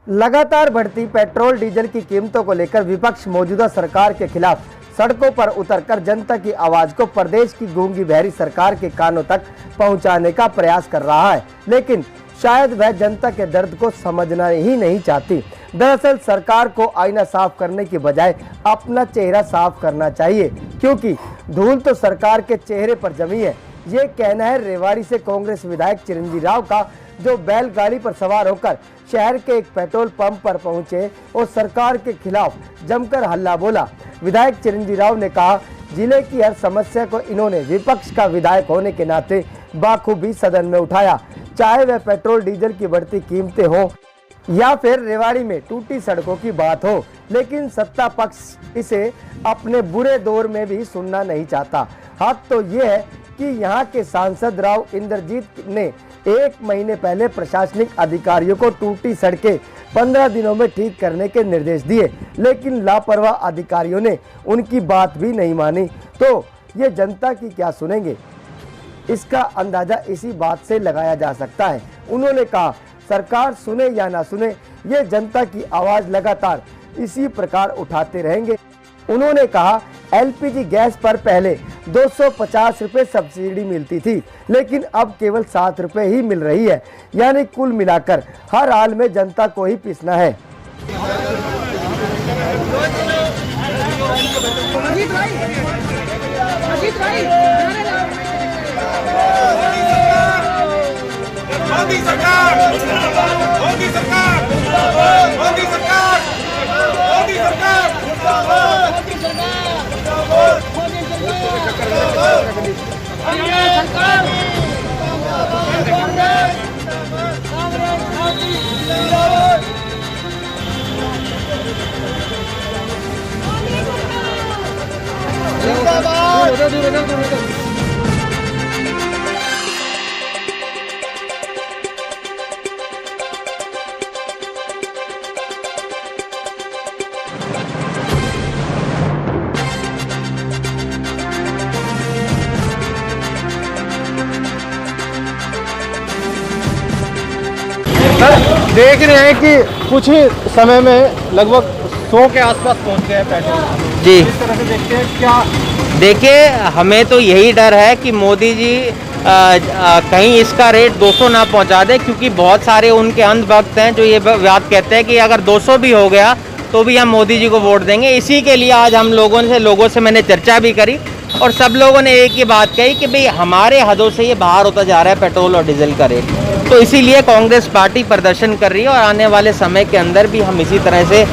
लगातार बढ़ती petrol diesel की कीमतों को लेकर विपक्ष मौजूदा सरकार के खिलाफ सड़कों पर उतरकर जनता की आवाज को प्रदेश की गूंगी बहरी सरकार के कानों तक पहुंचाने का प्रयास कर रहा है, लेकिन शायद वह जनता के दर्द को समझना ही नहीं चाहती। दरअसल सरकार को आईना साफ करने की बजाय अपना चेहरा साफ करना चाहिए, क्योंकि धूल तो सरकार के चेहरे पर जमी है। ये कहना है रेवाड़ी से कांग्रेस विधायक चिरंजीव राव का, जो बैलगाड़ी पर सवार होकर शहर के एक पेट्रोल पंप पर पहुंचे और सरकार के खिलाफ जमकर हल्ला बोला। विधायक चिरंजीव राव ने कहा, जिले की हर समस्या को इन्होंने विपक्ष का विधायक होने के नाते बाखूबी सदन में उठाया, चाहे वह पेट्रोल डीजल की बढ़ती कीमतें हो या फिर रेवाड़ी में टूटी सड़कों की बात हो। लेकिन सत्ता पक्ष इसे अपने बुरे दौर में भी सुनना नहीं चाहता। हक तो ये है कि यहाँ के सांसद राव इंद्रजीत ने 1 महीने पहले प्रशासनिक अधिकारियों को टूटी सड़कें 15 दिनों में ठीक करने के निर्देश दिए, लेकिन लापरवाह अधिकारियों ने उनकी बात भी नहीं मानी। तो ये जनता की क्या सुनेंगे, इसका अंदाजा इसी बात से लगाया जा सकता है। उन्होंने कहा, सरकार सुने या ना सुने, ये जनता की आवाज लगातार इसी प्रकार उठाते रहेंगे। उन्होंने कहा, एलपीजी गैस पर पहले 250 रुपए सब्सिडी मिलती थी, लेकिन अब केवल 7 रुपए ही मिल रही है, यानी कुल मिलाकर हर हाल में जनता को ही पिसना है। मोदी सरकार, मोदी सरकार, मोदी सरकार, मोदी सरकार, देख रहे हैं कि कुछ ही समय में लगभग 100 के आसपास पहुंच गए हैं पेट्रोल। जी, इस तरह से देखते हैं क्या। देखिए, हमें तो यही डर है कि मोदी जी कहीं इसका रेट 200 ना पहुंचा दे, क्योंकि बहुत सारे उनके अंधभक्त हैं जो ये बात कहते हैं कि अगर 200 भी हो गया तो भी हम मोदी जी को वोट देंगे। इसी के लिए आज हम लोगों से मैंने चर्चा भी करी और सब लोगों ने एक ही बात कही कि भाई हमारे हदों से ये बाहर होता जा रहा है पेट्रोल और डीजल का रेट। तो इसीलिए कांग्रेस पार्टी प्रदर्शन कर रही है और आने वाले समय के अंदर भी हम इसी तरह से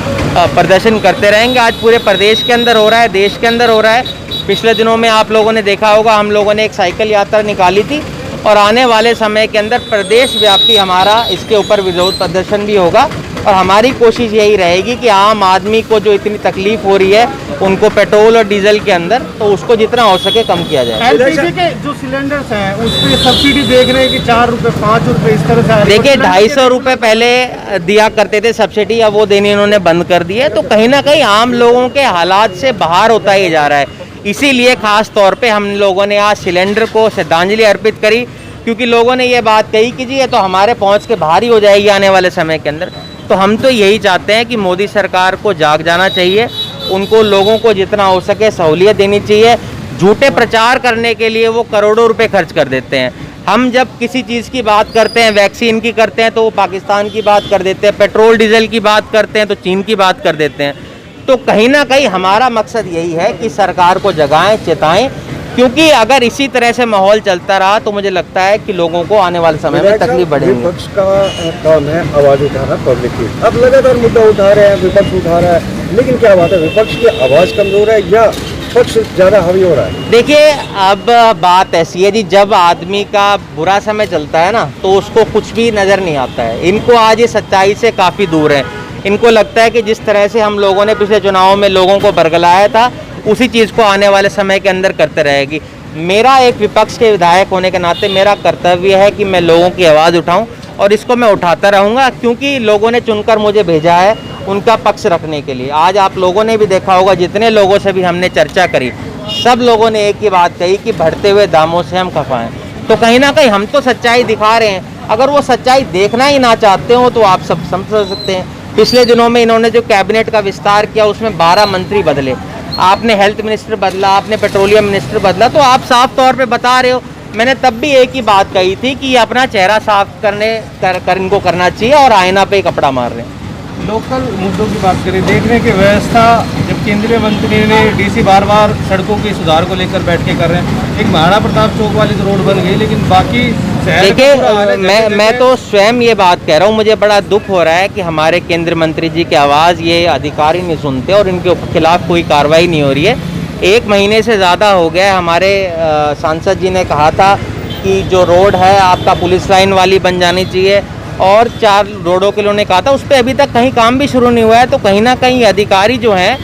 प्रदर्शन करते रहेंगे। आज पूरे प्रदेश के अंदर हो रहा है, देश के अंदर हो रहा है। पिछले दिनों में आप लोगों ने देखा होगा, हम लोगों ने एक साइकिल यात्रा निकाली थी और आने वाले समय के अंदर प्रदेश व्यापी हमारा इसके ऊपर विरोध प्रदर्शन भी होगा। और हमारी कोशिश यही रहेगी कि आम आदमी को जो इतनी तकलीफ हो रही है उनको पेट्रोल और डीजल के अंदर, तो उसको जितना हो सके कम किया जाए। एलपीजी के जो सिलेंडर्स हैं उस पर सब्सिडी देख रहे हैं कि 4 रुपए 5 रुपए इस तरह से। देखिए, 250 रुपए पहले दिया करते थे सब्सिडी, अब वो देनी इन्होंने बंद कर दी है। तो कहीं ना कहीं आम लोगों के हालात से बाहर होता ही जा रहा है। इसीलिए खास तौर पे हम लोगों ने आज सिलेंडर को श्रद्धांजलि अर्पित करी, क्योंकि लोगों ने ये बात कही कि जी ये तो हमारे पहुंच के बाहर ही हो जाएगी आने वाले समय के अंदर। तो हम तो यही चाहते हैं कि मोदी सरकार को जाग जाना चाहिए, उनको लोगों को जितना हो सके सहूलियत देनी चाहिए। झूठे प्रचार करने के लिए वो करोड़ों रुपए खर्च कर देते हैं। हम जब किसी चीज़ की बात करते हैं, वैक्सीन की करते हैं तो वो पाकिस्तान की बात कर देते हैं, पेट्रोल डीजल की बात करते हैं तो चीन की बात कर देते हैं। तो कहीं ना कहीं हमारा मकसद यही है कि सरकार को जगाएं, चेताएं, क्योंकि अगर इसी तरह से माहौल चलता रहा तो मुझे लगता है कि लोगों को आने वाले समय में तकलीफ बढ़ेगी। विपक्ष का काम है आवाज उठाना पब्लिक की। अब लगातार मुद्दा उठा रहे हैं, विपक्ष उठा रहा है, लेकिन क्या बात है, विपक्ष की आवाज कमजोर है या पक्ष ज्यादा हावी हो रहा है? देखिए, अब बात ऐसी है जी, जब आदमी का बुरा समय चलता है ना तो उसको कुछ भी नजर नहीं आता है। इनको आज ये सच्चाई से काफी दूर है। इनको लगता है कि जिस तरह से हम लोगों ने पिछले चुनाव में लोगों को बरगलाया था, उसी चीज़ को आने वाले समय के अंदर करते रहेगी। मेरा एक विपक्ष के विधायक होने के नाते मेरा कर्तव्य है कि मैं लोगों की आवाज़ उठाऊं और इसको मैं उठाता रहूंगा, क्योंकि लोगों ने चुनकर मुझे भेजा है उनका पक्ष रखने के लिए। आज आप लोगों ने भी देखा होगा, जितने लोगों से भी हमने चर्चा करी, सब लोगों ने एक ही बात कही कि बढ़ते हुए दामों से हम खफा हैं। तो कहीं ना कहीं हम तो सच्चाई दिखा रहे हैं, अगर वो सच्चाई देखना ही ना चाहते हो तो आप सब समझ सकते हैं। पिछले दिनों में इन्होंने जो कैबिनेट का विस्तार किया उसमें 12 मंत्री बदले, आपने हेल्थ मिनिस्टर बदला, आपने पेट्रोलियम मिनिस्टर बदला, तो आप साफ तौर पे बता रहे हो। मैंने तब भी एक ही बात कही थी कि ये अपना चेहरा साफ कर इनको करना चाहिए और आईना पे कपड़ा मार रहे हैं। लोकल मुद्दों की बात करें, देखने की व्यवस्था, जब केंद्रीय मंत्री ने डीसी बार बार सड़कों के सुधार को लेकर बैठ के कर रहे हैं, एक महाराणा प्रताप चौक वाली तो रोड बन गई, लेकिन बाकी देखिए मैं तो स्वयं ये बात कह रहा हूँ, मुझे बड़ा दुख हो रहा है कि हमारे केंद्रीय मंत्री जी की आवाज़ ये अधिकारी नहीं सुनते और इनके खिलाफ कोई कार्रवाई नहीं हो रही है। 1 महीने से ज़्यादा हो गया। हमारे सांसद जी ने कहा था कि जो रोड है आपका पुलिस लाइन वाली बन जानी चाहिए, और 4 रोडों के लिए उन्होंने कहा था, उस पर अभी तक कहीं काम भी शुरू नहीं हुआ है। तो कहीं ना कहीं अधिकारी जो हैं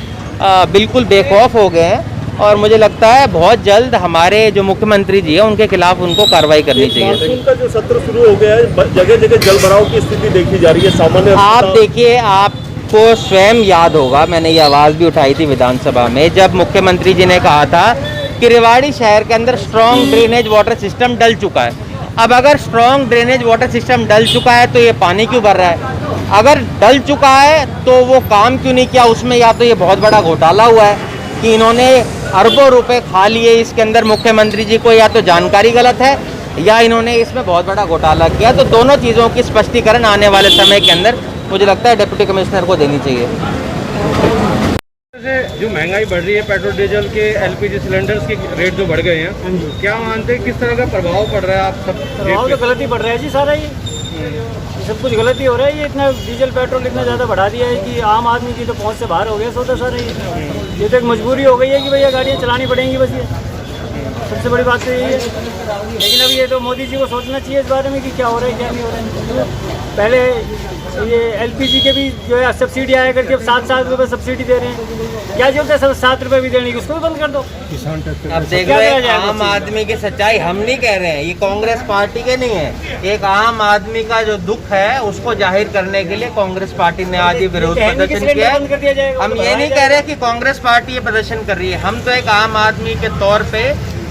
बिल्कुल बेखौफ हो गए हैं और मुझे लगता है बहुत जल्द हमारे जो मुख्यमंत्री जी हैं उनके खिलाफ उनको कार्रवाई करनी चाहिए। मानसून का जो सत्र शुरू हो गया है, जगह जगह जल भराव की स्थिति देखी जा रही है। सामान्य आप देखिए, आपको स्वयं याद होगा, मैंने ये आवाज़ भी उठाई थी विधानसभा में जब मुख्यमंत्री जी ने कहा था कि रेवाड़ी शहर के अंदर स्ट्रॉन्ग ड्रेनेज वाटर सिस्टम डल चुका है। अब अगर स्ट्रॉन्ग ड्रेनेज वाटर सिस्टम डल चुका है तो ये पानी क्यों भर रहा है? अगर डल चुका है तो वो काम क्यों नहीं किया? उसमें या तो ये बहुत बड़ा घोटाला हुआ है कि इन्होंने अरबों रुपए खा लिए इसके अंदर, मुख्यमंत्री जी को या तो जानकारी गलत है या इन्होंने इसमें बहुत बड़ा घोटाला किया। तो दोनों चीज़ों की स्पष्टीकरण आने वाले समय के अंदर मुझे लगता है डिप्टी कमिश्नर को देनी चाहिए। जो महंगाई बढ़ रही है, पेट्रोल डीजल के एलपीजी सिलेंडर्स के रेट जो बढ़ गए हैं, क्या मानते हैं किस तरह का प्रभाव पड़ रहा है आप सब? प्रभाव तो गलत ही पड़ रहा है जी, सारा ये सब कुछ गलत ही हो रहा है। ये इतना डीजल पेट्रोल इतना ज़्यादा बढ़ा दिया है कि आम आदमी की तो पहुंच से बाहर हो गया सौदा सारा। ये तो एक मजबूरी हो गई है कि भैया गाड़ियाँ चलानी पड़ेंगी, बस ये सबसे बड़ी बात तो यही है। लेकिन अब ये तो मोदी जी को सोचना चाहिए इस बारे में कि क्या हो रहा है क्या नहीं हो रहा है। पहले ये एलपीजी के भी जो है सब्सिडी आया करके अब 7-7 रुपये सब्सिडी दे रहे हैं। क्या जरूरत है 7 रुपये भी देने की, उसको भी बंद कर दो। अब देख रहे हैं आम आदमी की सच्चाई हम नहीं कह रहे हैं, ये कांग्रेस पार्टी के नहीं है। एक आम आदमी का जो दुख है उसको जाहिर करने के लिए कांग्रेस पार्टी ने आज ये विरोध प्रदर्शन किया है। हम ये नहीं कह रहे कि कांग्रेस पार्टी ये प्रदर्शन कर रही है, हम तो एक आम आदमी के तौर पे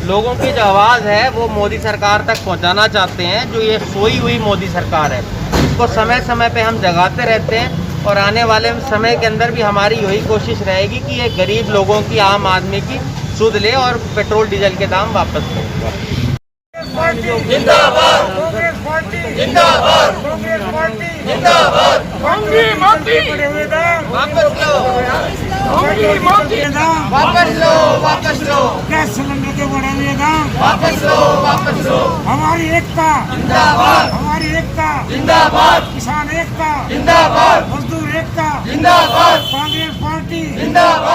लोगों की जो आवाज़ है वो मोदी सरकार तक पहुंचाना चाहते हैं। जो ये सोई हुई मोदी सरकार है इसको समय समय पे हम जगाते रहते हैं और आने वाले समय के अंदर भी हमारी यही कोशिश रहेगी कि ये गरीब लोगों की, आम आदमी की सुध ले और पेट्रोल डीजल के दाम वापस लें। जिंदाबाद कांग्रेस पार्टी, जिंदाबाद कांग्रेस पार्टी, जिंदाबाद। मंत्री बढ़े हुए दाम वापस लो, मंत्री दाम वापस लो, वापस लो। गैस सिलेंडर के बढ़े हुए दाम वापस लो, वापस लो। हमारी एकता जिंदाबाद, हमारी एकता जिंदाबाद। किसान एकता जिंदाबाद, मजदूर एकता जिंदाबाद, कांग्रेस पार्टी जिंदाबाद।